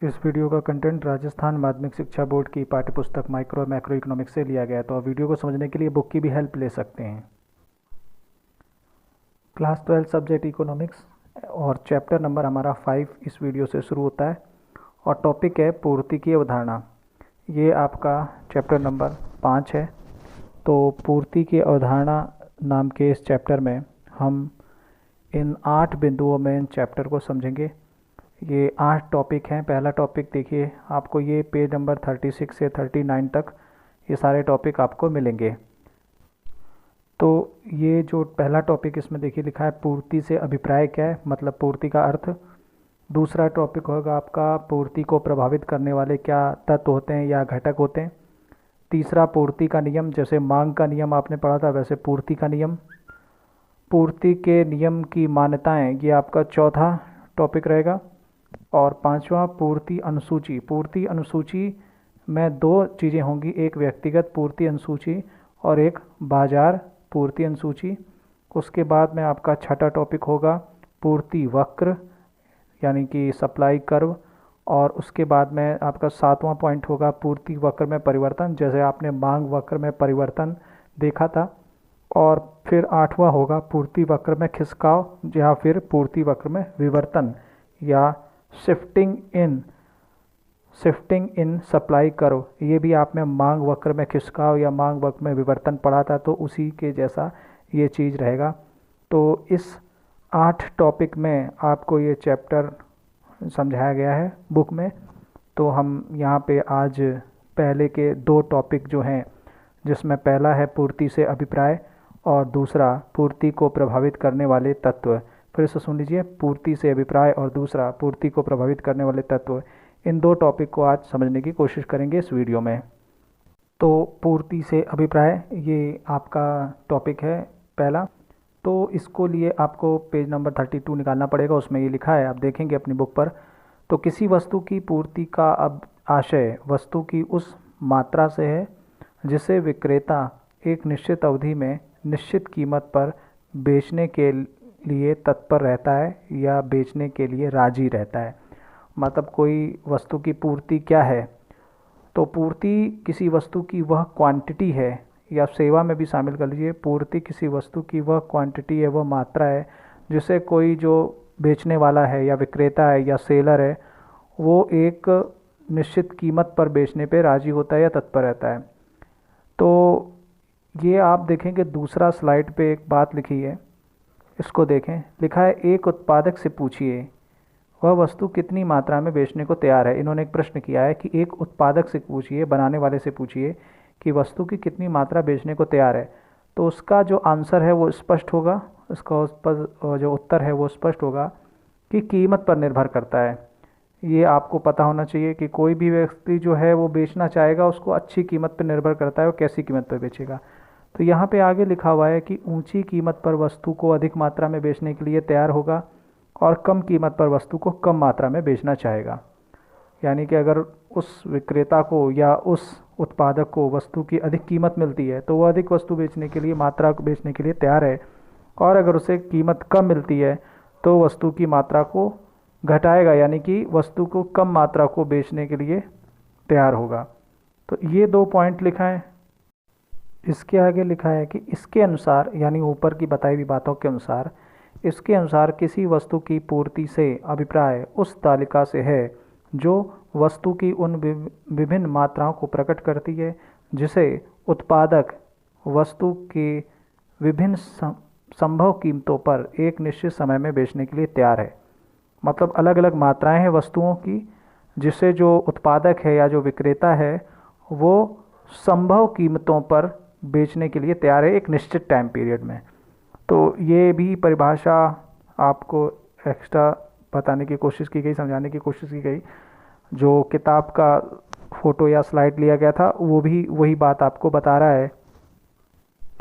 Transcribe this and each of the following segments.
इस वीडियो का कंटेंट राजस्थान माध्यमिक शिक्षा बोर्ड की पाठ्यपुस्तक माइक्रो मैक्रो इकोनॉमिक्स से लिया गया है, तो आप वीडियो को समझने के लिए बुक की भी हेल्प ले सकते हैं। क्लास 12 सब्जेक्ट इकोनॉमिक्स और चैप्टर नंबर हमारा 5 इस वीडियो से शुरू होता है और टॉपिक है पूर्ति की अवधारणा। ये आपका चैप्टर नंबर 5 है। तो पूर्ति की अवधारणा नाम के इस चैप्टर में हम इन 8 बिंदुओं में इन चैप्टर को समझेंगे। ये 8 टॉपिक हैं। पहला टॉपिक देखिए, आपको ये पेज नंबर 36 से 39 तक ये सारे टॉपिक आपको मिलेंगे। तो ये जो पहला टॉपिक इसमें देखिए लिखा है पूर्ति से अभिप्राय क्या है, मतलब पूर्ति का अर्थ। दूसरा टॉपिक होगा आपका पूर्ति को प्रभावित करने वाले क्या तत्व होते हैं या घटक होते हैं। तीसरा पूर्ति का नियम, जैसे मांग का नियम आपने पढ़ा था वैसे पूर्ति का नियम। पूर्ति के नियम की मान्यताएं, ये आपका चौथा टॉपिक रहेगा। और पांचवा पूर्ति अनुसूची। पूर्ति अनुसूची में 2 चीज़ें होंगी, एक व्यक्तिगत पूर्ति अनुसूची और एक बाजार पूर्ति अनुसूची। उसके बाद में आपका छठा टॉपिक होगा पूर्ति वक्र, यानी कि सप्लाई कर्व। और उसके बाद में आपका 7वां पॉइंट होगा पूर्ति वक्र में परिवर्तन, जैसे आपने मांग वक्र में परिवर्तन देखा था। और फिर 8वां होगा पूर्ति वक्र में खिसकाव या फिर पूर्ति वक्र में विवर्तन या शिफ्टिंग इन सप्लाई कर्व। ये भी आपने मांग वक्र में खिसकाव या मांग वक्र में विवर्तन पढ़ा था, तो उसी के जैसा ये चीज़ रहेगा। तो इस 8 टॉपिक में आपको ये चैप्टर समझाया गया है बुक में। तो हम यहाँ पे आज पहले के 2 टॉपिक जो हैं, जिसमें पहला है पूर्ति से अभिप्राय और दूसरा पूर्ति को प्रभावित करने वाले तत्व। फिर से सुन लीजिए, पूर्ति से अभिप्राय और दूसरा पूर्ति को प्रभावित करने वाले तत्व। इन 2 टॉपिक को आज समझने की कोशिश करेंगे इस वीडियो में। तो पूर्ति से अभिप्राय ये आपका टॉपिक है पहला। तो इसको लिए आपको पेज नंबर 32 निकालना पड़ेगा, उसमें ये लिखा है, आप देखेंगे अपनी बुक पर। तो किसी वस्तु की पूर्ति का अब आशय वस्तु की उस मात्रा से है जिसे विक्रेता एक निश्चित अवधि में निश्चित कीमत पर बेचने के लिए तत्पर रहता है या बेचने के लिए राजी रहता है। मतलब कोई वस्तु की पूर्ति क्या है, तो पूर्ति किसी वस्तु की वह क्वांटिटी है, या सेवा में भी शामिल कर लीजिए। पूर्ति किसी वस्तु की वह क्वांटिटी है, वह मात्रा है जिसे कोई जो बेचने वाला है या विक्रेता है या सेलर है, वो एक निश्चित कीमत पर बेचने पे राजी होता है या तत्पर रहता है। तो ये आप देखेंगे दूसरा स्लाइड पे एक बात लिखी है, इसको देखें। लिखा है एक उत्पादक से पूछिए वह वस्तु कितनी मात्रा में बेचने को तैयार है। इन्होंने एक प्रश्न किया है कि एक उत्पादक से पूछिए, बनाने वाले से पूछिए कि वस्तु की कितनी मात्रा बेचने को तैयार है। तो उसका जो आंसर है वो स्पष्ट होगा, उसका उस पर जो उत्तर है वो स्पष्ट होगा कि कीमत पर निर्भर करता है। ये आपको पता होना चाहिए कि कोई भी व्यक्ति जो है वो बेचना चाहेगा, उसको अच्छी कीमत पर निर्भर करता है वो कैसी कीमत पर बेचेगा। तो यहाँ पे आगे लिखा हुआ है कि ऊंची कीमत पर वस्तु को अधिक मात्रा में बेचने के लिए तैयार होगा और कम कीमत पर वस्तु को कम मात्रा में बेचना चाहेगा। यानी कि अगर उस विक्रेता को या उस उत्पादक को वस्तु की अधिक कीमत मिलती है तो वह अधिक वस्तु बेचने के लिए, मात्रा को बेचने के लिए तैयार है। और अगर उसे कीमत कम मिलती है तो वस्तु की मात्रा को घटाएगा, यानी कि वस्तु को कम मात्रा को बेचने के लिए तैयार होगा। तो ये 2 पॉइंट लिखा है। इसके आगे लिखा है कि इसके अनुसार, यानी ऊपर की बताई हुई बातों के अनुसार, इसके अनुसार किसी वस्तु की पूर्ति से अभिप्राय उस तालिका से है जो वस्तु की उन विभिन्न मात्राओं को प्रकट करती है जिसे उत्पादक वस्तु के विभिन्न संभव कीमतों पर एक निश्चित समय में बेचने के लिए तैयार है। मतलब अलग अलग मात्राएं हैं वस्तुओं की, जिसे जो उत्पादक है या जो विक्रेता है वो संभव कीमतों पर बेचने के लिए तैयार है एक निश्चित टाइम पीरियड में। तो ये भी परिभाषा आपको एक्स्ट्रा बताने की कोशिश की गई, समझाने की कोशिश की गई। जो किताब का फ़ोटो या स्लाइड लिया गया था वो भी वही बात आपको बता रहा है।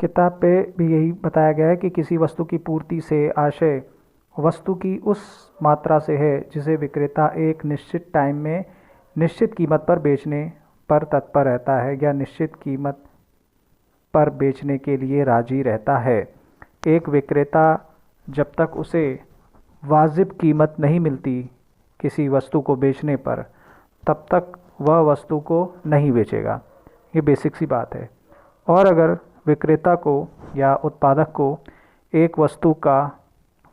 किताब पे भी यही बताया गया है कि किसी वस्तु की पूर्ति से आशय वस्तु की उस मात्रा से है जिसे विक्रेता एक निश्चित टाइम में निश्चित कीमत पर बेचने पर तत्पर रहता है या निश्चित कीमत पर बेचने के लिए राजी रहता है। एक विक्रेता जब तक उसे वाजिब कीमत नहीं मिलती किसी वस्तु को बेचने पर, तब तक वह वस्तु को नहीं बेचेगा। ये बेसिक सी बात है। और अगर विक्रेता को या उत्पादक को एक वस्तु का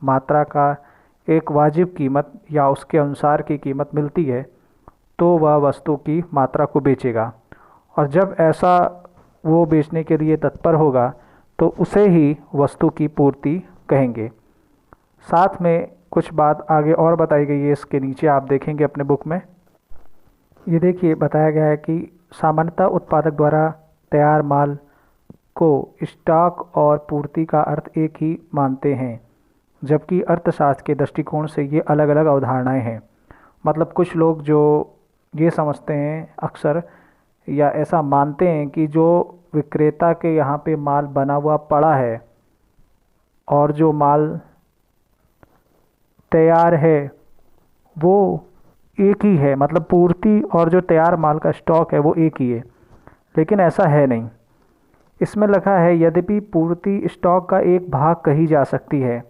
मात्रा का एक वाजिब कीमत या उसके अनुसार की कीमत मिलती है तो वह वस्तु की मात्रा को बेचेगा, और जब ऐसा वो बेचने के लिए तत्पर होगा तो उसे ही वस्तु की पूर्ति कहेंगे। साथ में कुछ बात आगे और बताई गई है, इसके नीचे आप देखेंगे अपने बुक में। ये देखिए बताया गया है कि सामान्यतः उत्पादक द्वारा तैयार माल को स्टॉक और पूर्ति का अर्थ एक ही मानते हैं, जबकि अर्थशास्त्र के दृष्टिकोण से ये अलग अलग अवधारणाएं हैं। मतलब कुछ लोग जो ये समझते हैं अक्सर या ऐसा मानते हैं कि जो विक्रेता के यहाँ पे माल बना हुआ पड़ा है और जो माल तैयार है वो एक ही है, मतलब पूर्ति और जो तैयार माल का स्टॉक है वो एक ही है, लेकिन ऐसा है नहीं। इसमें लिखा है यद्यपि पूर्ति स्टॉक का एक भाग कही जा सकती है।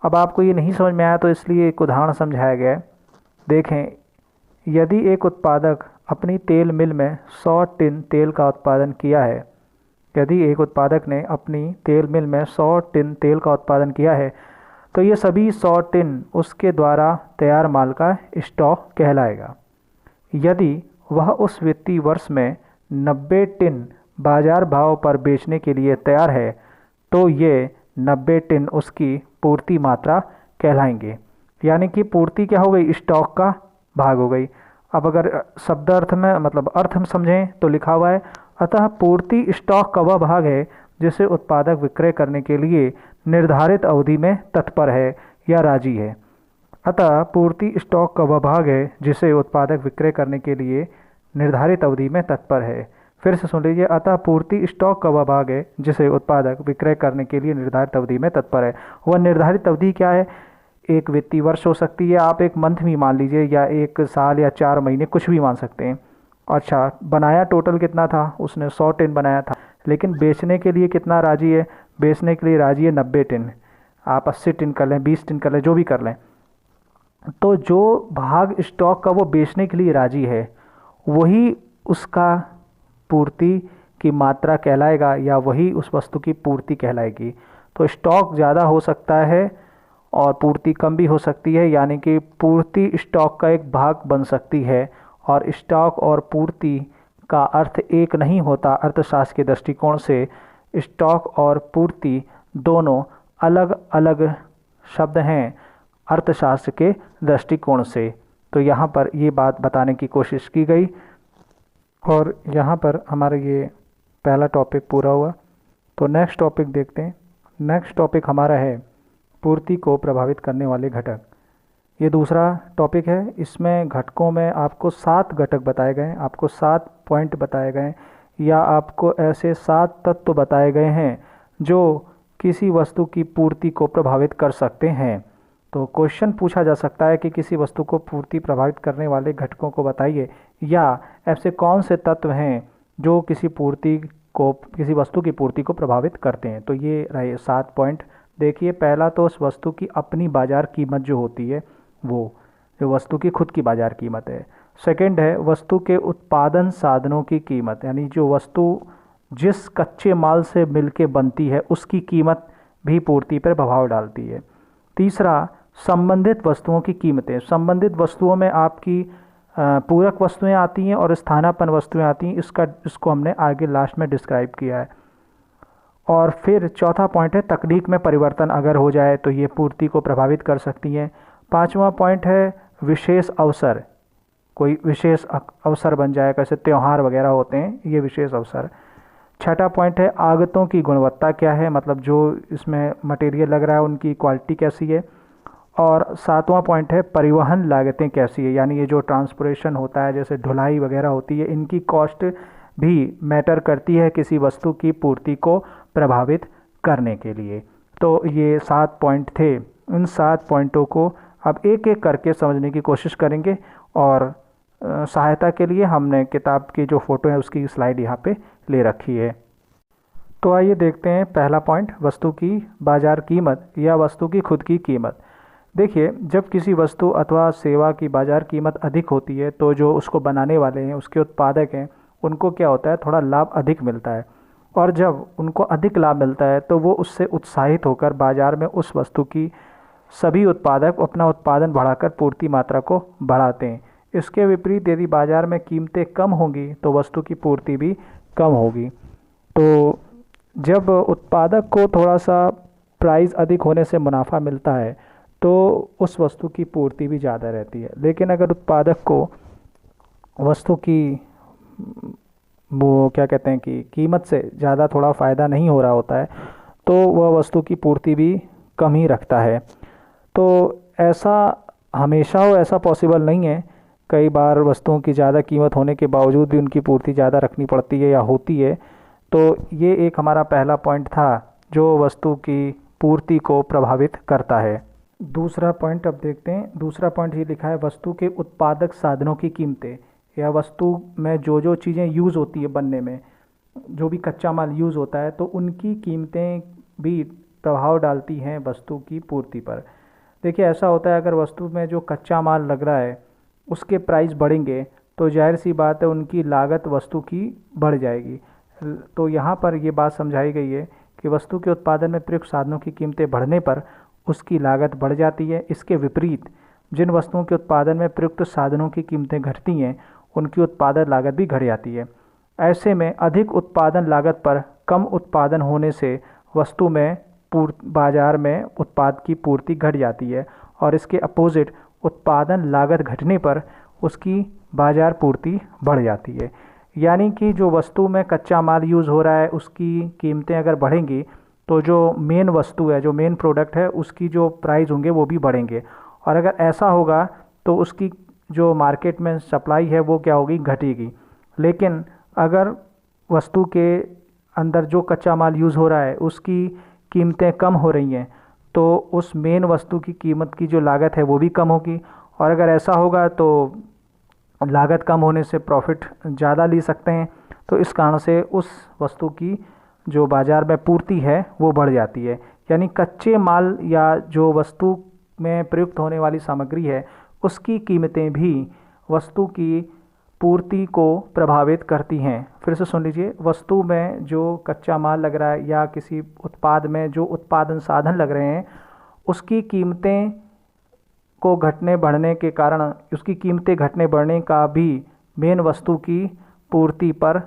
अब आपको ये नहीं समझ में आया तो इसलिए एक उदाहरण समझाया गया है। देखें, यदि एक उत्पादक अपनी तेल मिल में 100 टिन तेल का उत्पादन किया है, यदि एक उत्पादक ने अपनी तेल मिल में 100 टिन तेल का उत्पादन किया है तो ये सभी 100 टिन उसके द्वारा तैयार माल का स्टॉक कहलाएगा। यदि वह उस वित्तीय वर्ष में 90 टिन बाजार भाव पर बेचने के लिए तैयार है तो ये 90 टिन उसकी पूर्ति मात्रा कहलाएंगे। यानी कि पूर्ति क्या हो गई, स्टॉक का भाग हो गई। अब अगर शब्द अर्थ में मतलब अर्थ हम समझें तो लिखा हुआ है अतः पूर्ति स्टॉक का वह भाग है जिसे उत्पादक विक्रय करने के लिए निर्धारित अवधि में तत्पर है या राजी है। अतः पूर्ति स्टॉक का वह भाग है जिसे उत्पादक विक्रय करने के लिए निर्धारित अवधि में तत्पर है। फिर से सुन लीजिए, अतः पूर्ति स्टॉक का वह भाग है जिसे उत्पादक विक्रय करने के लिए निर्धारित अवधि में तत्पर है। वह निर्धारित अवधि क्या है, एक वित्तीय वर्ष हो सकती है, आप एक मंथ भी मान लीजिए, या एक साल या 4 महीने, कुछ भी मान सकते हैं। अच्छा, बनाया टोटल कितना था, उसने 100 टिन बनाया था, लेकिन बेचने के लिए कितना राजी है, बेचने के लिए राजी है 90 टिन। आप 80 टिन कर लें, 20 टिन कर लें, जो भी कर लें। तो जो भाग स्टॉक का वो बेचने के लिए राजी है वही उसका पूर्ति की मात्रा कहलाएगा या वही उस वस्तु की पूर्ति कहलाएगी। तो स्टॉक ज़्यादा हो सकता है और पूर्ति कम भी हो सकती है, यानी कि पूर्ति स्टॉक का एक भाग बन सकती है, और स्टॉक और पूर्ति का अर्थ एक नहीं होता। अर्थशास्त्र के दृष्टिकोण से स्टॉक और पूर्ति दोनों अलग अलग शब्द हैं अर्थशास्त्र के दृष्टिकोण से। तो यहाँ पर ये बात बताने की कोशिश की गई, और यहाँ पर हमारा ये पहला टॉपिक पूरा हुआ। तो नेक्स्ट टॉपिक देखते हैं। नेक्स्ट टॉपिक हमारा है पूर्ति को प्रभावित करने वाले घटक। ये दूसरा टॉपिक है। इसमें घटकों में आपको 7 घटक बताए गए हैं, आपको 7 पॉइंट बताए गए हैं, या आपको ऐसे 7 तत्व बताए गए हैं जो किसी वस्तु की पूर्ति को प्रभावित कर सकते हैं। तो क्वेश्चन पूछा जा सकता है कि किसी वस्तु को पूर्ति प्रभावित करने वाले घटकों को बताइए, या ऐसे कौन से तत्व हैं जो किसी वस्तु की पूर्ति को प्रभावित करते हैं। तो ये रहे 7 पॉइंट। देखिए, पहला तो उस वस्तु की अपनी बाज़ार कीमत जो होती है, वो जो वस्तु की खुद की बाज़ार कीमत है। सेकंड है वस्तु के उत्पादन साधनों की कीमत, यानी जो वस्तु जिस कच्चे माल से मिलके बनती है उसकी कीमत भी पूर्ति पर प्रभाव डालती है। तीसरा, संबंधित वस्तुओं की कीमतें। संबंधित वस्तुओं में आपकी पूरक वस्तुएं आती हैं और स्थानापन्न वस्तुएं आती हैं। इसको हमने आगे लास्ट में डिस्क्राइब किया है। और फिर चौथा पॉइंट है तकनीक में परिवर्तन अगर हो जाए तो ये पूर्ति को प्रभावित कर सकती हैं। पांचवा पॉइंट है विशेष अवसर, कोई विशेष अवसर बन जाए, कैसे त्यौहार वगैरह होते हैं, ये विशेष अवसर। छठा पॉइंट है आगतों की गुणवत्ता क्या है, मतलब जो इसमें मटेरियल लग रहा है उनकी क्वालिटी कैसी है। और सातवां पॉइंट है परिवहन लागतें कैसी है, यानी ये जो ट्रांसपोर्टेशन होता है, जैसे ढुलाई वगैरह होती है, इनकी कॉस्ट भी मैटर करती है किसी वस्तु की पूर्ति को प्रभावित करने के लिए। तो ये 7 पॉइंट थे। इन 7 पॉइंटों को अब एक एक करके समझने की कोशिश करेंगे, और सहायता के लिए हमने किताब की जो फ़ोटो है उसकी स्लाइड यहाँ पे ले रखी है। तो आइए देखते हैं पहला पॉइंट, वस्तु की बाज़ार कीमत या वस्तु की खुद की कीमत। देखिए, जब किसी वस्तु अथवा सेवा की बाजार कीमत अधिक होती है तो जो उसको बनाने वाले हैं, उसके उत्पादक हैं, उनको क्या होता है, थोड़ा लाभ अधिक मिलता है। और जब उनको अधिक लाभ मिलता है तो वो उससे उत्साहित होकर बाजार में उस वस्तु की सभी उत्पादक अपना उत्पादन बढ़ाकर पूर्ति मात्रा को बढ़ाते हैं। इसके विपरीत यदि बाजार में कीमतें कम होंगी तो वस्तु की पूर्ति भी कम होगी। तो जब उत्पादक को थोड़ा सा प्राइस अधिक होने से मुनाफा मिलता है तो उस वस्तु की पूर्ति भी ज़्यादा रहती है। लेकिन अगर उत्पादक को वस्तु की वो क्या कहते हैं कि कीमत से ज़्यादा थोड़ा फ़ायदा नहीं हो रहा होता है तो वह वस्तु की पूर्ति भी कम ही रखता है। तो ऐसा हमेशा हो ऐसा पॉसिबल नहीं है। कई बार वस्तुओं की ज़्यादा कीमत होने के बावजूद भी उनकी पूर्ति ज़्यादा रखनी पड़ती है या होती है। तो ये एक हमारा पहला पॉइंट था जो वस्तु की पूर्ति को प्रभावित करता है। दूसरा पॉइंट अब देखते हैं। दूसरा पॉइंट ये लिखा है, वस्तु के उत्पादक साधनों की कीमतें, या वस्तु में जो जो चीज़ें यूज़ होती है बनने में, जो भी कच्चा माल यूज़ होता है तो उनकी कीमतें भी प्रभाव डालती हैं वस्तु की पूर्ति पर। देखिए, ऐसा होता है अगर वस्तु में जो कच्चा माल लग रहा है उसके प्राइस बढ़ेंगे तो जाहिर सी बात है उनकी लागत वस्तु की बढ़ जाएगी। तो यहाँ पर ये बात समझाई गई है कि वस्तु के उत्पादन में प्रयुक्त साधनों की कीमतें बढ़ने पर उसकी लागत बढ़ जाती है। इसके विपरीत जिन वस्तुओं के उत्पादन में प्रयुक्त साधनों की कीमतें घटती हैं उनकी उत्पादन लागत भी घट जाती है। ऐसे में अधिक उत्पादन लागत पर कम उत्पादन होने से वस्तु में बाजार में उत्पाद की पूर्ति घट जाती है और इसके अपोजिट उत्पादन लागत घटने पर उसकी बाजार पूर्ति बढ़ जाती है। यानी कि जो वस्तु में कच्चा माल यूज़ हो रहा है उसकी कीमतें अगर बढ़ेंगी तो जो मेन वस्तु है, जो मेन प्रोडक्ट है, उसकी जो प्राइस होंगे वो भी बढ़ेंगे। और अगर ऐसा होगा तो उसकी जो मार्केट में सप्लाई है वो क्या होगी, घटेगी। लेकिन अगर वस्तु के अंदर जो कच्चा माल यूज़ हो रहा है उसकी कीमतें कम हो रही हैं तो उस मेन वस्तु की कीमत की जो लागत है वो भी कम होगी। और अगर ऐसा होगा तो लागत कम होने से प्रॉफिट ज़्यादा ले सकते हैं। तो इस कारण से उस वस्तु की जो बाज़ार में पूर्ति है वो बढ़ जाती है। यानी कच्चे माल या जो वस्तु में प्रयुक्त होने वाली सामग्री है उसकी कीमतें भी वस्तु की पूर्ति को प्रभावित करती हैं। फिर से सुन लीजिए, वस्तु में जो कच्चा माल लग रहा है या किसी उत्पाद में जो उत्पादन साधन लग रहे हैं उसकी कीमतें को घटने बढ़ने के कारण, उसकी कीमतें घटने बढ़ने का भी मेन वस्तु की पूर्ति पर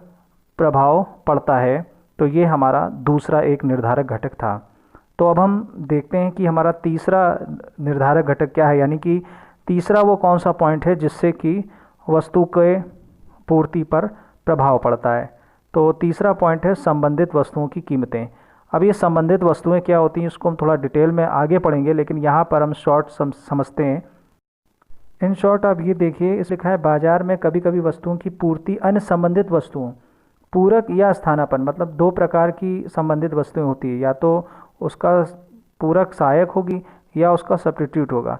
प्रभाव पड़ता है। तो ये हमारा दूसरा एक निर्धारक घटक था। तो अब हम देखते हैं कि हमारा तीसरा निर्धारक घटक क्या है, यानी कि तीसरा वो कौन सा पॉइंट है जिससे कि वस्तु के पूर्ति पर प्रभाव पड़ता है। तो तीसरा पॉइंट है संबंधित वस्तुओं की कीमतें। अब ये संबंधित वस्तुएं क्या होती हैं इसको हम थोड़ा डिटेल में आगे पढ़ेंगे, लेकिन यहाँ पर हम शॉर्ट समझते हैं। इन शॉर्ट आप ये देखिए, इस लिखा है बाजार में कभी कभी वस्तुओं की पूर्ति अन्य संबंधित वस्तुओं, पूरक या स्थानापन्न, मतलब दो प्रकार की संबंधित वस्तुएं होती है, या तो उसका पूरक सहायक होगी या उसका सब्स्टिट्यूट होगा,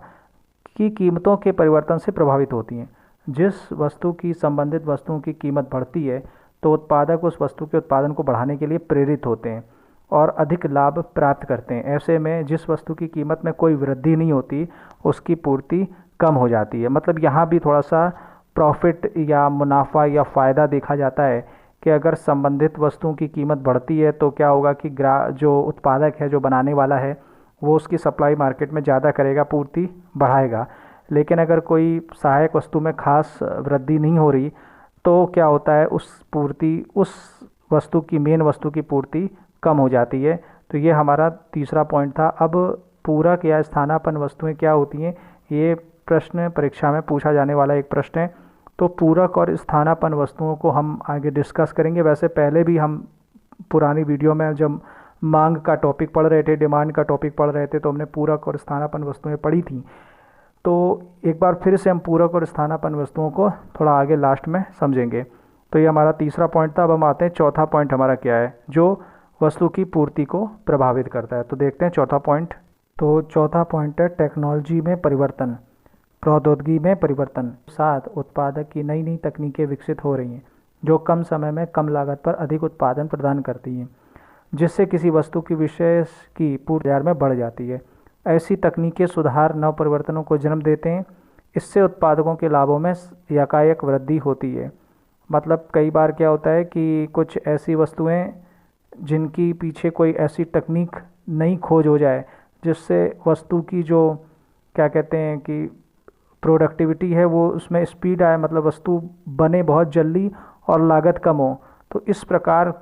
की कीमतों के परिवर्तन से प्रभावित होती हैं। जिस वस्तु की संबंधित वस्तुओं की कीमत बढ़ती है तो उत्पादक उस वस्तु के उत्पादन को बढ़ाने के लिए प्रेरित होते हैं और अधिक लाभ प्राप्त करते हैं। ऐसे में जिस वस्तु की कीमत में कोई वृद्धि नहीं होती उसकी पूर्ति कम हो जाती है। मतलब यहाँ भी थोड़ा सा प्रॉफिट या मुनाफा या फ़ायदा देखा जाता है कि अगर संबंधित वस्तुओं की कीमत बढ़ती है तो क्या होगा कि जो उत्पादक है, जो बनाने वाला है, वो उसकी सप्लाई मार्केट में ज़्यादा करेगा, पूर्ति बढ़ाएगा। लेकिन अगर कोई सहायक वस्तु में खास वृद्धि नहीं हो रही तो क्या होता है, उस वस्तु की मेन वस्तु की पूर्ति कम हो जाती है। तो ये हमारा तीसरा पॉइंट था। अब पूरक या स्थानापन्न वस्तुएं क्या होती हैं, ये प्रश्न परीक्षा में पूछा जाने वाला एक प्रश्न है। तो पूरक और स्थानापन्न वस्तुओं को हम आगे डिस्कस करेंगे। वैसे पहले भी हम पुरानी वीडियो में जब मांग का टॉपिक पढ़ रहे थे, डिमांड का टॉपिक पढ़ रहे थे, तो हमने पूरक और स्थानापन्न वस्तुएं पढ़ी थी। तो एक बार फिर से हम पूरक और स्थानापन्न वस्तुओं को थोड़ा आगे लास्ट में समझेंगे। तो ये हमारा तीसरा पॉइंट था। अब हम आते हैं चौथा पॉइंट हमारा क्या है जो वस्तु की पूर्ति को प्रभावित करता है। तो देखते हैं चौथा पॉइंट। तो चौथा पॉइंट है टेक्नोलॉजी में परिवर्तन, प्रौद्योगिकी में परिवर्तन। साथ उत्पादक की नई नई तकनीकें विकसित हो रही हैं जो कम समय में कम लागत पर अधिक उत्पादन प्रदान करती हैं, जिससे किसी वस्तु की विशेष की पूर्ति बाजार में बढ़ जाती है। ऐसी तकनीकें सुधार नव परिवर्तनों को जन्म देते हैं। इससे उत्पादकों के लाभों में यकायक वृद्धि होती है। मतलब कई बार क्या होता है कि कुछ ऐसी वस्तुएं जिनकी पीछे कोई ऐसी तकनीक नई खोज हो जाए जिससे वस्तु की जो क्या कहते हैं कि प्रोडक्टिविटी है वो उसमें स्पीड आए, मतलब वस्तु बने बहुत जल्दी और लागत कम हो। तो इस प्रकार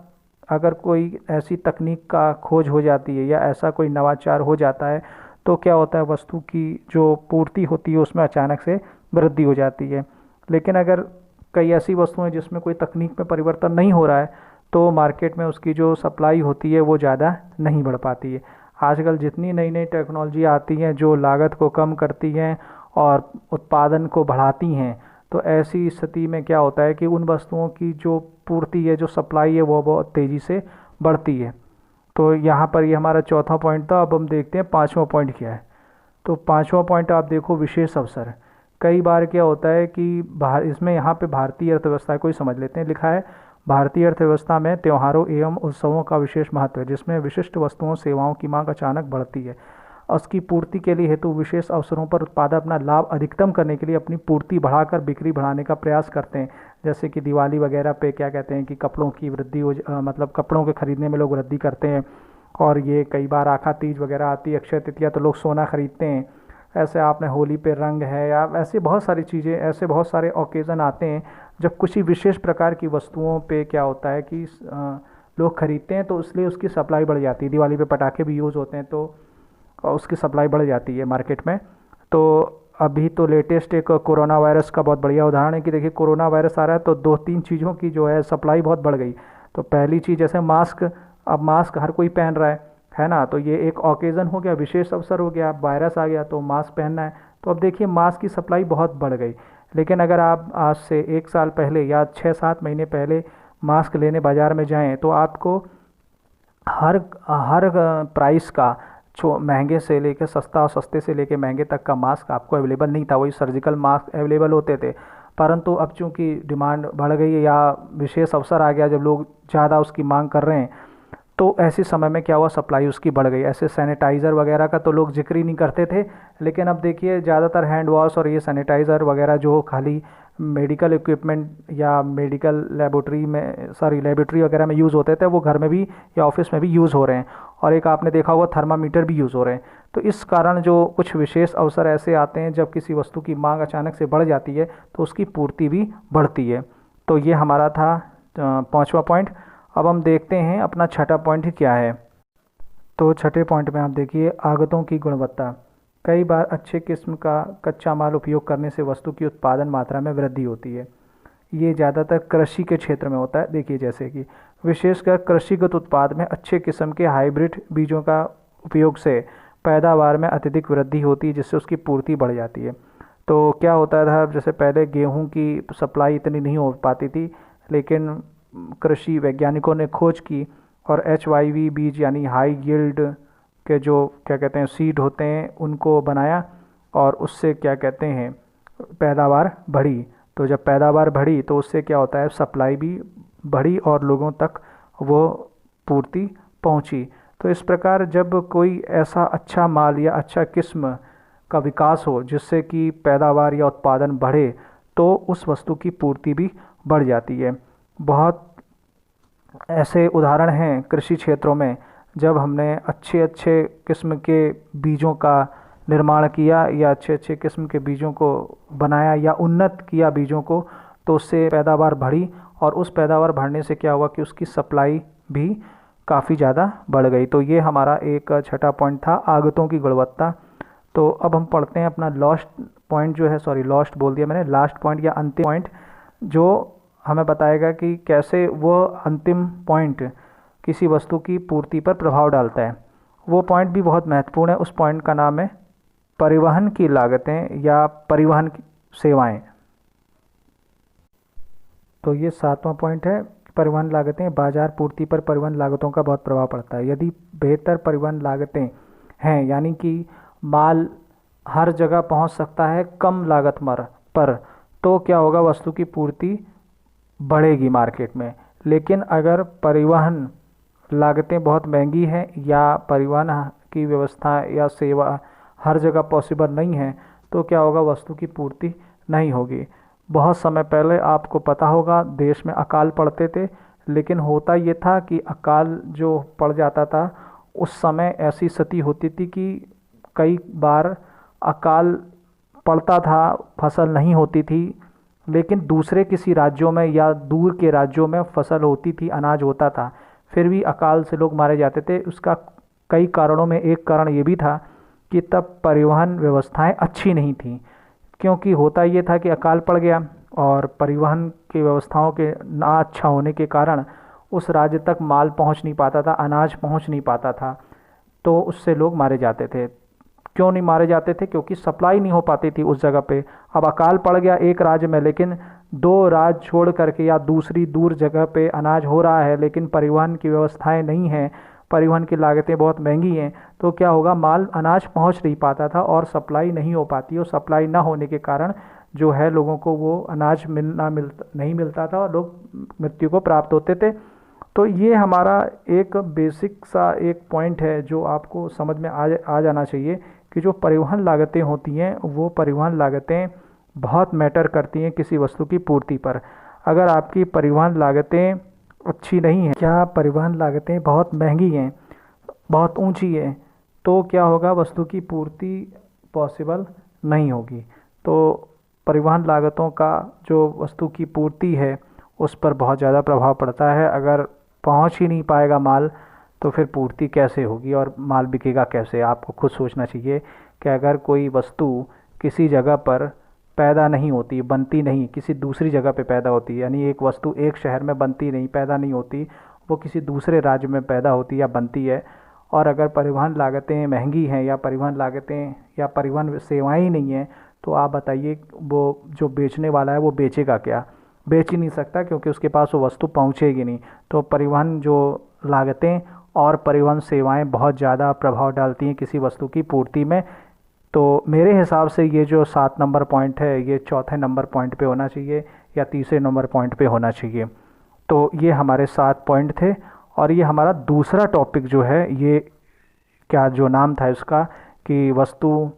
अगर कोई ऐसी तकनीक का खोज हो जाती है या ऐसा कोई नवाचार हो जाता है तो क्या होता है, वस्तु की जो पूर्ति होती है उसमें अचानक से वृद्धि हो जाती है। लेकिन अगर कई ऐसी वस्तुएं जिसमें कोई तकनीक में परिवर्तन नहीं हो रहा है तो मार्केट में उसकी जो सप्लाई होती है वो ज़्यादा नहीं बढ़ पाती है। आजकल जितनी नई नई टेक्नोलॉजी आती हैं जो लागत को कम करती हैं और उत्पादन को बढ़ाती हैं, तो ऐसी स्थिति में क्या होता है कि उन वस्तुओं की जो पूर्ति है, जो सप्लाई है, वो बहुत तेज़ी से बढ़ती है। तो यहाँ पर ये हमारा चौथा पॉइंट था। अब हम देखते हैं पांचवा पॉइंट क्या है। तो पांचवा पॉइंट आप देखो, विशेष अवसर। कई बार क्या होता है कि इसमें यहाँ पे भारतीय अर्थव्यवस्था को ही समझ लेते हैं। लिखा है भारतीय अर्थव्यवस्था में त्योहारों एवं उत्सवों का विशेष महत्व है, जिसमें विशिष्ट वस्तुओं सेवाओं की मांग अचानक बढ़ती है। उसकी पूर्ति के लिए हेतु विशेष अवसरों पर उत्पादक अपना लाभ अधिकतम करने के लिए अपनी पूर्ति बढ़ाकर बिक्री बढ़ाने का प्रयास करते हैं। जैसे कि दिवाली वगैरह पे क्या कहते हैं कि कपड़ों की वृद्धि हो मतलब कपड़ों के खरीदने में लोग वृद्धि करते हैं। और ये कई बार आखा तीज वगैरह आती है, अक्षय तृतीया, तो लोग सोना खरीदते हैं। ऐसे आपने होली पे रंग है या ऐसी बहुत सारी चीज़ें, ऐसे बहुत सारे ओकेज़न आते हैं जब कुछ ही विशेष प्रकार की वस्तुओं पे क्या होता है कि लोग खरीदते हैं, तो इसलिए उसकी सप्लाई बढ़ जाती है। दिवाली पे पटाखे भी यूज़ होते हैं तो उसकी सप्लाई बढ़ जाती है मार्केट में। तो अभी तो लेटेस्ट एक कोरोना वायरस का बहुत बढ़िया उदाहरण है कि देखिए कोरोना वायरस आ रहा है तो दो तीन चीज़ों की जो है सप्लाई बहुत बढ़ गई। तो पहली चीज़ जैसे मास्क, अब मास्क हर कोई पहन रहा है ना, तो ये एक ओकेज़न हो गया, विशेष अवसर हो गया, वायरस आ गया तो मास्क पहनना है। तो अब देखिए मास्क की सप्लाई बहुत बढ़ गई। लेकिन अगर आप आज से एक साल पहले या 6-7 महीने पहले मास्क लेने बाज़ार में जाएं तो आपको हर हर प्राइस का, जो महंगे से लेकर सस्ता और सस्ते से लेकर महंगे तक का मास्क आपको अवेलेबल नहीं था। वही सर्जिकल मास्क अवेलेबल होते थे। परंतु अब चूंकि डिमांड बढ़ गई है या विशेष अवसर आ गया जब लोग ज़्यादा उसकी मांग कर रहे हैं, तो ऐसे समय में क्या हुआ, सप्लाई उसकी बढ़ गई। ऐसे सैनिटाइज़र वगैरह का तो लोग जिक्र ही नहीं करते थे, लेकिन अब देखिए ज़्यादातर हैंड वॉश और ये सैनिटाइज़र वगैरह जो खाली मेडिकल इक्विपमेंट या मेडिकल लेबोरेटरी में, सॉरी लेबोरेटरी वगैरह में यूज़ होते थे, वो घर में भी या ऑफिस में भी यूज़ हो रहे हैं। और एक आपने देखा होगा थर्मामीटर भी यूज़ हो रहे हैं। तो इस कारण जो कुछ विशेष अवसर ऐसे आते हैं जब किसी वस्तु की मांग अचानक से बढ़ जाती है तो उसकी पूर्ति भी बढ़ती है। तो ये हमारा था पांचवा पॉइंट। अब हम देखते हैं अपना छठा पॉइंट क्या है। तो छठे पॉइंट में आप देखिए आगतों की गुणवत्ता। कई बार अच्छे किस्म का कच्चा माल उपयोग करने से वस्तु की उत्पादन मात्रा में वृद्धि होती है। ये ज़्यादातर कृषि के क्षेत्र में होता है। देखिए जैसे कि विशेषकर कृषिगत उत्पाद में अच्छे किस्म के हाइब्रिड बीजों का उपयोग से पैदावार में अत्यधिक वृद्धि होती है, जिससे उसकी पूर्ति बढ़ जाती है। तो क्या होता था, जैसे पहले गेहूं की सप्लाई इतनी नहीं हो पाती थी, लेकिन कृषि वैज्ञानिकों ने खोज की और HYV बीज यानी हाई यील्ड के जो क्या कहते हैं सीड होते हैं उनको बनाया और उससे क्या कहते हैं पैदावार बढ़ी। तो जब पैदावार बढ़ी तो उससे क्या होता है, सप्लाई भी बढ़ी और लोगों तक वो पूर्ति पहुंची। तो इस प्रकार जब कोई ऐसा अच्छा माल या अच्छा किस्म का विकास हो जिससे कि पैदावार या उत्पादन बढ़े तो उस वस्तु की पूर्ति भी बढ़ जाती है। बहुत ऐसे उदाहरण हैं कृषि क्षेत्रों में जब हमने अच्छे अच्छे किस्म के बीजों का निर्माण किया या अच्छे अच्छे किस्म के बीजों को बनाया या उन्नत किया बीजों को, तो उससे पैदावार बढ़ी और उस पैदावार बढ़ने से क्या हुआ कि उसकी सप्लाई भी काफ़ी ज़्यादा बढ़ गई। तो ये हमारा एक छठा पॉइंट था, आगतों की गुणवत्ता। तो अब हम पढ़ते हैं अपना लास्ट पॉइंट जो है, सॉरी लास्ट बोल दिया मैंने, लास्ट पॉइंट या अंतिम पॉइंट जो हमें बताएगा कि कैसे वो अंतिम पॉइंट किसी वस्तु की पूर्ति पर प्रभाव डालता है। वो पॉइंट भी बहुत महत्वपूर्ण है। उस पॉइंट का नाम है परिवहन की लागतें या परिवहन की सेवाएं। तो ये सातवां पॉइंट है, परिवहन लागतें। बाजार पूर्ति पर परिवहन लागतों का बहुत प्रभाव पड़ता है। यदि बेहतर परिवहन लागतें हैं, यानी कि माल हर जगह पहुंच सकता है कम लागत पर, तो क्या होगा, वस्तु की पूर्ति बढ़ेगी मार्केट में। लेकिन अगर परिवहन लागतें बहुत महंगी हैं या परिवहन की व्यवस्था या सेवा हर जगह पॉसिबल नहीं है, तो क्या होगा, वस्तु की पूर्ति नहीं होगी। बहुत समय पहले आपको पता होगा देश में अकाल पड़ते थे, लेकिन होता ये था कि अकाल जो पड़ जाता था उस समय ऐसी स्थिति होती थी कि कई बार अकाल पड़ता था, फसल नहीं होती थी, लेकिन दूसरे किसी राज्यों में या दूर के राज्यों में फसल होती थी, अनाज होता था, फिर भी अकाल से लोग मारे जाते थे। उसका कई कारणों में एक कारण ये भी था कि तब परिवहन व्यवस्थाएं अच्छी नहीं थीं, क्योंकि होता ये था कि अकाल पड़ गया और परिवहन की व्यवस्थाओं के ना अच्छा होने के कारण उस राज्य तक माल पहुंच नहीं पाता था, अनाज पहुंच नहीं पाता था, तो उससे लोग मारे जाते थे। क्यों नहीं मारे जाते थे? क्योंकि सप्लाई नहीं हो पाती थी उस जगह पे। अब अकाल पड़ गया एक राज्य में, लेकिन दो राज्य छोड़ करके या दूसरी दूर जगह पे अनाज हो रहा है, लेकिन परिवहन की व्यवस्थाएं नहीं हैं, परिवहन की लागतें बहुत महंगी हैं, तो क्या होगा, माल अनाज पहुंच नहीं पाता था और सप्लाई नहीं हो पाती, और सप्लाई ना होने के कारण जो है लोगों को वो अनाज नहीं मिलता था और लोग मृत्यु को प्राप्त होते थे। तो ये हमारा एक बेसिक सा एक पॉइंट है जो आपको समझ में आ जाना चाहिए कि जो परिवहन लागतें होती हैं वो परिवहन लागतें बहुत मैटर करती हैं किसी वस्तु की पूर्ति पर। अगर आपकी परिवहन लागतें अच्छी नहीं हैं, क्या परिवहन लागतें बहुत महंगी हैं, बहुत ऊंची है, तो क्या होगा, वस्तु की पूर्ति पॉसिबल नहीं होगी। तो परिवहन लागतों का जो वस्तु की पूर्ति है उस पर बहुत ज़्यादा प्रभाव पड़ता है। अगर पहुंच ही नहीं पाएगा माल तो फिर पूर्ति कैसे होगी और माल बिकेगा कैसे? आपको खुद सोचना चाहिए कि अगर कोई वस्तु किसी जगह पर पैदा नहीं होती, बनती नहीं, किसी दूसरी जगह पे पैदा होती है, यानी एक वस्तु एक शहर में बनती नहीं, पैदा नहीं होती, वो किसी दूसरे राज्य में पैदा होती या बनती है, और अगर परिवहन लागतें महंगी हैं या परिवहन लागतें या परिवहन सेवाएं ही नहीं हैं, तो आप बताइए वो जो बेचने वाला है वो बेचेगा क्या? बेच ही नहीं सकता, क्योंकि उसके पास वो वस्तु पहुंचेगी नहीं। तो परिवहन जो लागतें और परिवहन सेवाएं बहुत ज़्यादा प्रभाव डालती हैं किसी वस्तु की पूर्ति में। तो मेरे हिसाब से ये जो 7 नंबर पॉइंट है ये चौथे नंबर पॉइंट पे होना चाहिए या तीसरे नंबर पॉइंट पे होना चाहिए। तो ये हमारे 7 पॉइंट थे, और ये हमारा दूसरा टॉपिक जो है, ये क्या जो नाम था इसका, कि वस्तु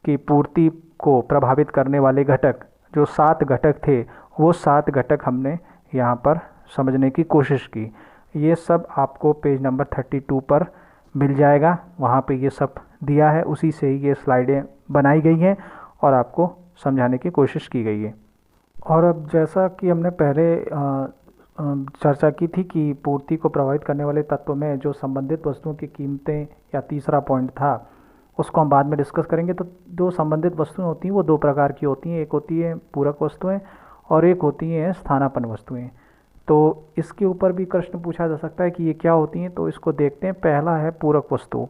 की पूर्ति को प्रभावित करने वाले घटक, जो 7 घटक थे वो 7 घटक हमने यहाँ पर समझने की कोशिश की। ये सब आपको पेज नंबर 32 पर मिल जाएगा, वहाँ पे ये सब दिया है, उसी से ही ये स्लाइडें बनाई गई हैं और आपको समझाने की कोशिश की गई है। और अब जैसा कि हमने पहले चर्चा की थी कि पूर्ति को प्रभावित करने वाले तत्व में जो संबंधित वस्तुओं की कीमतें या तीसरा पॉइंट था, उसको हम बाद में डिस्कस करेंगे। तो जो संबंधित वस्तुएं होती हैं वो 2 प्रकार की होती हैं, एक होती है पूरक वस्तुएं और एक होती हैं स्थानापन्न वस्तुएं। तो इसके ऊपर भी प्रश्न पूछा जा सकता है कि ये क्या होती हैं, तो इसको देखते हैं। पहला है पूरक वस्तु।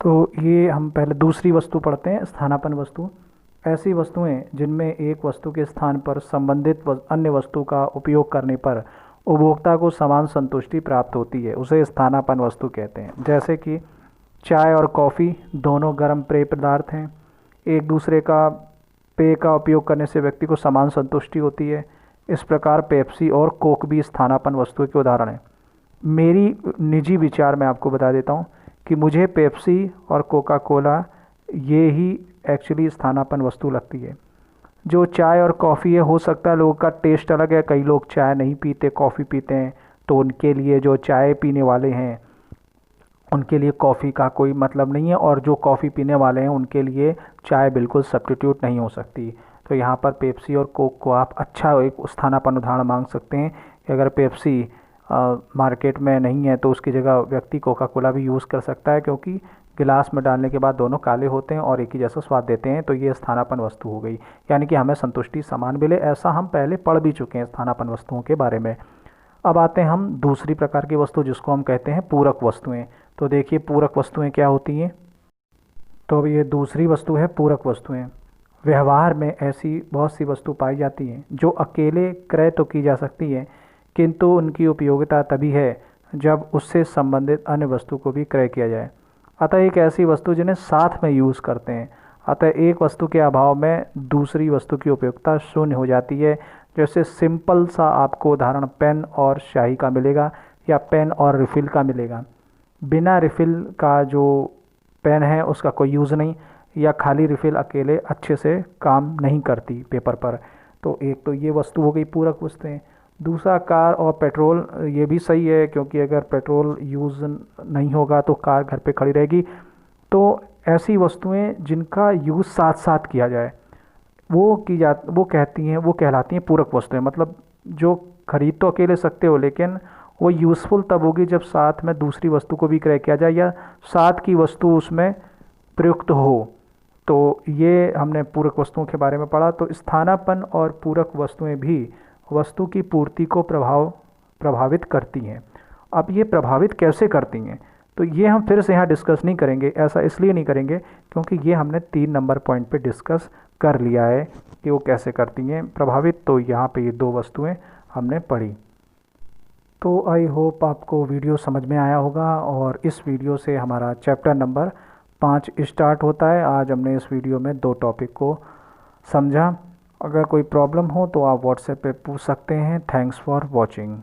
तो ये हम पहले दूसरी वस्तु पढ़ते हैं, स्थानापन्न वस्तु। ऐसी वस्तुएं जिनमें एक वस्तु के स्थान पर संबंधित अन्य वस्तु का उपयोग करने पर उपभोक्ता को समान संतुष्टि प्राप्त होती है, उसे स्थानापन्न वस्तु कहते हैं। जैसे कि चाय और कॉफ़ी दोनों गर्म पेय पदार्थ हैं, एक दूसरे का पेय का उपयोग करने से व्यक्ति को समान संतुष्टि होती है। इस प्रकार पेप्सी और कोक भी स्थानापन्न वस्तुओं के उदाहरण हैं। मेरी निजी विचार मैं आपको बता देता हूँ कि मुझे पेप्सी और कोका कोला ये ही एक्चुअली स्थानापन्न वस्तु लगती है। जो चाय और कॉफ़ी है, हो सकता है लोगों का टेस्ट अलग है, कई लोग चाय नहीं पीते, कॉफ़ी पीते हैं, तो उनके लिए, जो चाय पीने वाले हैं उनके लिए कॉफ़ी का कोई मतलब नहीं है, और जो कॉफ़ी पीने वाले हैं उनके लिए चाय बिल्कुल सब्स्टिट्यूट नहीं हो सकती। तो यहाँ पर पेप्सी और कोक को आप अच्छा एक स्थानापन्न उदाहरण मांग सकते हैं कि अगर पेप्सी मार्केट में नहीं है तो उसकी जगह व्यक्ति कोका कोला भी यूज़ कर सकता है, क्योंकि गिलास में डालने के बाद दोनों काले होते हैं और एक ही जैसा स्वाद देते हैं। तो ये स्थानापन्न वस्तु हो गई, यानी कि हमें संतुष्टि समान मिले, ऐसा हम पहले पढ़ भी चुके हैं स्थानापन्न वस्तुओं के बारे में। अब आते हैं हम दूसरी प्रकार की वस्तु जिसको हम कहते हैं पूरक वस्तुएं। तो देखिए पूरक वस्तुएं क्या होती हैं। तो अब ये दूसरी वस्तु है पूरक वस्तुएं। व्यवहार में ऐसी बहुत सी वस्तु पाई जाती हैं जो अकेले क्रय तो की जा सकती है, किंतु उनकी उपयोगिता तभी है जब उससे संबंधित अन्य वस्तु को भी क्रय किया जाए। अतः एक ऐसी वस्तु जिन्हें साथ में यूज़ करते हैं। अतः एक वस्तु के अभाव में दूसरी वस्तु की उपयोगिता शून्य हो जाती है। जैसे सिंपल सा आपको उदाहरण पेन और स्याही का मिलेगा या पेन और रिफ़िल का मिलेगा। बिना रिफ़िल का जो पेन है उसका कोई यूज़ नहीं, या खाली रिफिल अकेले अच्छे से काम नहीं करती पेपर पर। तो एक तो ये वस्तु हो गई पूरक वस्तुएं। दूसरा, कार और पेट्रोल, ये भी सही है क्योंकि अगर पेट्रोल यूज़ नहीं होगा तो कार घर पे खड़ी रहेगी। तो ऐसी वस्तुएं जिनका यूज़ साथ साथ किया जाए वो कहलाती हैं पूरक वस्तुएं। मतलब जो खरीद तो अकेले सकते हो लेकिन वो यूज़फुल तब होगी जब साथ में दूसरी वस्तु को भी क्रय किया जाए या साथ की वस्तु उसमें प्रयुक्त हो। तो ये हमने पूरक वस्तुओं के बारे में पढ़ा। तो स्थानापन्न और पूरक वस्तुएं भी वस्तु की पूर्ति को प्रभावित करती हैं। अब ये प्रभावित कैसे करती हैं तो ये हम फिर से यहाँ डिस्कस नहीं करेंगे। ऐसा इसलिए नहीं करेंगे क्योंकि ये हमने 3 नंबर पॉइंट पे डिस्कस कर लिया है कि वो कैसे करती हैं प्रभावित। तो यहाँ पे ये 2 वस्तुएं हमने पढ़ी। तो आई होप आपको वीडियो समझ में आया होगा और इस वीडियो से हमारा चैप्टर नंबर 5 स्टार्ट होता है। आज हमने इस वीडियो में 2 टॉपिक को समझा। अगर कोई प्रॉब्लम हो तो आप व्हाट्सएप पे पूछ सकते हैं। Thanks for watching.